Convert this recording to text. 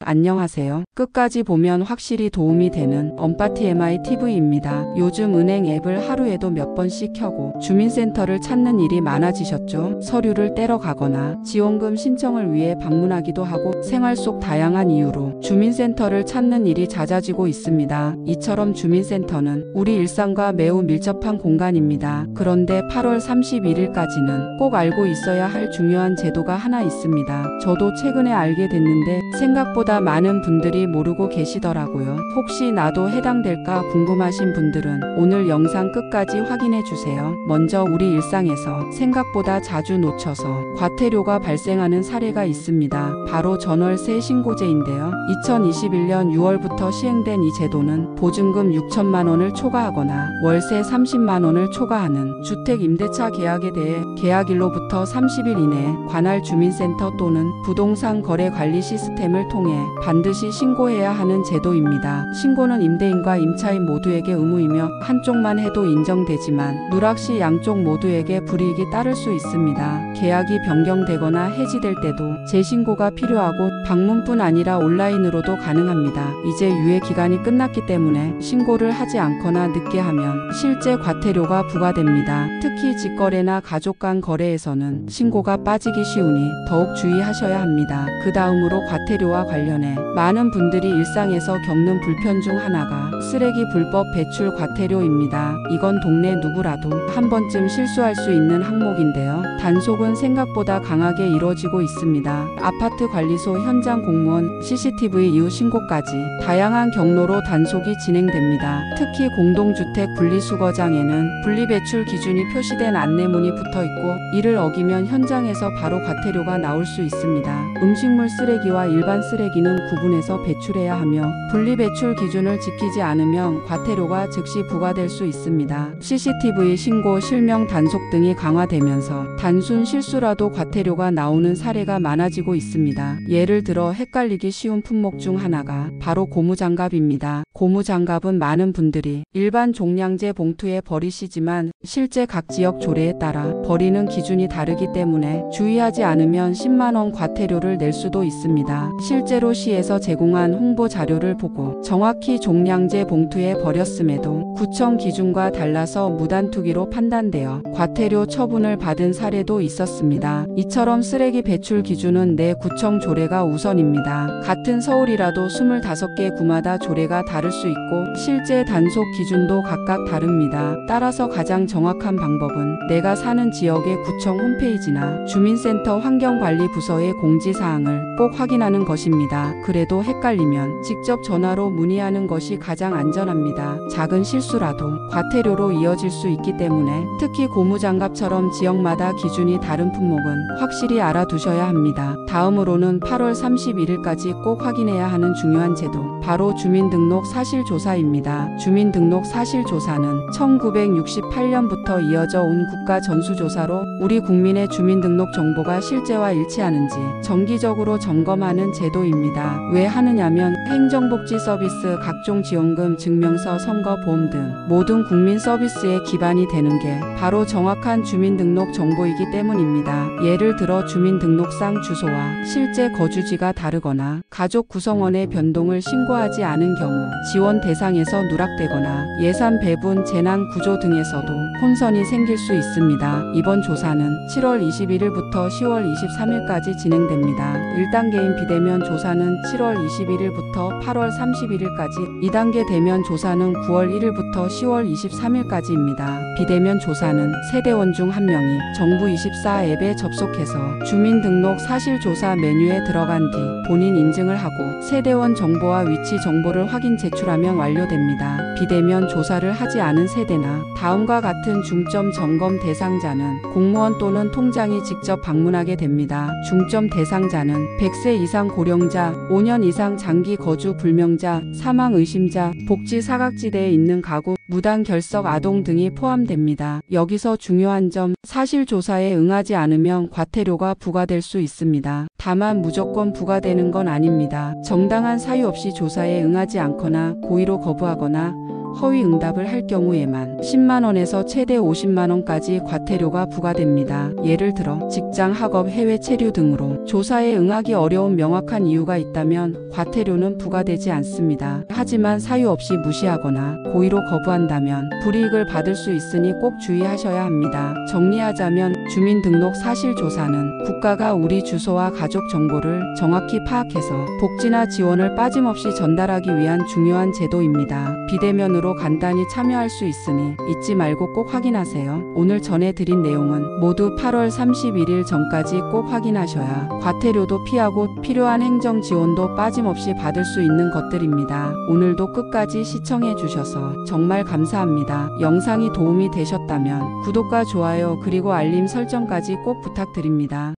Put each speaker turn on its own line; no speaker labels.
안녕하세요. 끝까지 보면 확실히 도움이 되는 언파티MI TV입니다. 요즘 은행 앱을 하루에도 몇 번씩 켜고 주민센터를 찾는 일이 많아지셨죠? 서류를 떼러 가거나 지원금 신청을 위해 방문하기도 하고 생활 속 다양한 이유로 주민센터를 찾는 일이 잦아지고 있습니다. 이처럼 주민센터는 우리 일상과 매우 밀접한 공간입니다. 그런데 8월 31일까지는 꼭 알고 있어야 할 중요한 제도가 하나 있습니다. 저도 최근에 알게 됐는데 생각보다 많은 분들이 모르고 계시더라고요. 혹시 나도 해당될까 궁금하신 분들은 오늘 영상 끝까지 확인해 주세요. 먼저 우리 일상에서 생각보다 자주 놓쳐서 과태료가 발생하는 사례가 있습니다. 바로 전월세 신고제인데요. 2021년 6월부터 시행된 이 제도는 보증금 6천만 원을 초과하거나 월세 30만 원을 초과하는 주택 임대차 계약에 대해 계약일로부터 30일 이내에 관할 주민센터 또는 부동산 거래 관리 시스템을 통해 반드시 신고해야 하는 제도입니다. 신고는 임대인과 임차인 모두에게 의무이며 한쪽만 해도 인정되지만 누락시 양쪽 모두에게 불이익이 따를 수 있습니다. 계약이 변경되거나 해지될 때도 재신고가 필요하고 방문뿐 아니라 온라인으로도 가능합니다. 이제 유예 기간이 끝났기 때문에 신고를 하지 않거나 늦게 하면 실제 과태료가 부과됩니다. 특히 직거래나 가족 간 거래에서는 신고가 빠지기 쉬우니 더욱 주의하셔야 합니다. 그 다음으로 과태료와 관련해 많은 분들이 일상에서 겪는 불편 중 하나가 쓰레기 불법 배출 과태료입니다. 이건 동네 누구라도 한 번쯤 실수할 수 있는 항목인데요. 단속은 생각보다 강하게 이루어지고 있습니다. 아파트 관리소 현장 공무원, CCTV 이후 신고까지 다양한 경로로 단속이 진행됩니다. 특히 공동주택 분리수거장에는 분리배출 기준이 표시된 안내문이 붙어있고 이를 어기면 현장에서 바로 과태료가 나올 수 있습니다. 음식물 쓰레기와 일반 쓰레기는 구분해서 배출해야 하며 분리배출 기준을 지키지 않으면 과태료가 즉시 부과될 수 있습니다. CCTV 신고, 실명 단속 등이 강화되면서 단순 실수라도 과태료가 나오는 사례가 많아지고 있습니다. 예를 들어 헷갈리기 쉬운 품목 중 하나가 바로 고무장갑입니다. 고무장갑은 많은 분들이 일반 종량제 봉투에 버리시지만 실제 각 지역 조례에 따라 버리는 기준이 다르기 때문에 주의하지 않으면 10만 원 과태료를 낼 수도 있습니다. 실제로 시에서 제공한 홍보 자료를 보고 정확히 종량제 봉투에 버렸음에도 구청 기준과 달라서 무단투기로 판단되어 과태료 처분을 받은 사례도 있었습니다. 이처럼 쓰레기 배출 기준은 내 구청 조례가 우선입니다. 같은 서울이라도 25개 구마다 조례가 다를 수 있고 실제 단속 기준도 각각 다릅니다. 따라서 가장 정확한 방법은 내가 사는 지역의 구청 홈페이지나 주민센터 환경관리부서의 공지사항을 꼭 확인하는 것입니다. 그래도 헷갈리면 직접 전화로 문의하는 것이 가장 안전합니다. 작은 실수라도 과태료로 이어질 수 있기 때문에 특히 고무장갑처럼 지역마다 기준이 다른 품목은 확실히 알아두셔야 합니다. 다음으로는 8월 31일까지 꼭 확인해야 하는 중요한 제도, 바로 주민등록 사실조사입니다. 주민등록 사실조사는 1968년부터 이어져 온 국가전수조사로 우리 국민의 주민등록 정보가 실제와 일치하는지 정기적으로 점검하는 제도입니다. 왜 하느냐면 행정복지 서비스, 각종 지원금, 증명서, 선거, 보험 등 모든 국민 서비스의 기반이 되는 게 바로 정확한 주민등록 정보이기 때문입니다. 예를 들어 주민등록상 주소와 실제 거주지가 다르거나 가족 구성원의 변동을 신고하지 않은 경우 지원 대상에서 누락되거나 예산 배분, 재난 구조 등에서도 혼선이 생길 수 있습니다. 이번 조사는 7월 21일부터 10월 23일까지 진행됩니다. 1단계인 비대면 조사는 7월 21일부터 8월 31일까지, 2단계 대면 조사는 9월 1일부터 10월 23일까지입니다. 비대면 조사는 세대원 중 한 명이 정부24 앱에 접속해서 주민등록 사실조사 메뉴에 들어간 뒤 본인 인증을 하고 세대원 정보와 위치 정보를 확인 제출하면 완료됩니다. 비대면 조사를 하지 않은 세대나 다음과 같은 중점 점검 대상자는 공무원 또는 통장이 직접 방문하게 됩니다. 중점 대상자는 100세 이상 고령자, 5년 이상 장기 거주 불명자, 사망 의심자, 복지 사각지대에 있는 가구, 무단 결석 아동 등이 포함됩니다. 여기서 중요한 점, 사실조사에 응하지 않으면 과태료가 부과될 수 있습니다. 다만 무조건 부과되는 건 아닙니다. 정당한 사유 없이 조사에 응하지 않거나 고의로 거부하거나 허위 응답을 할 경우에만 10만 원에서 최대 50만 원까지 과태료가 부과됩니다. 예를 들어 직장, 학업, 해외 체류 등으로 조사에 응하기 어려운 명확한 이유가 있다면 과태료는 부과되지 않습니다. 하지만 사유 없이 무시하거나 고의로 거부한다면 불이익을 받을 수 있으니 꼭 주의하셔야 합니다. 정리하자면 주민등록 사실조사는 국가가 우리 주소와 가족 정보를 정확히 파악해서 복지나 지원을 빠짐없이 전달하기 위한 중요한 제도입니다. 비대면으로 간단히 참여할 수 있으니 잊지 말고 꼭 확인하세요. 오늘 전해드린 내용은 모두 8월 31일 전까지 꼭 확인하셔야 과태료도 피하고 필요한 행정 지원도 빠짐없이 받을 수 있는 것들입니다. 오늘도 끝까지 시청해 주셔서 정말 감사합니다. 영상이 도움이 되셨다면 구독과 좋아요 그리고 알림 설정까지 꼭 부탁드립니다.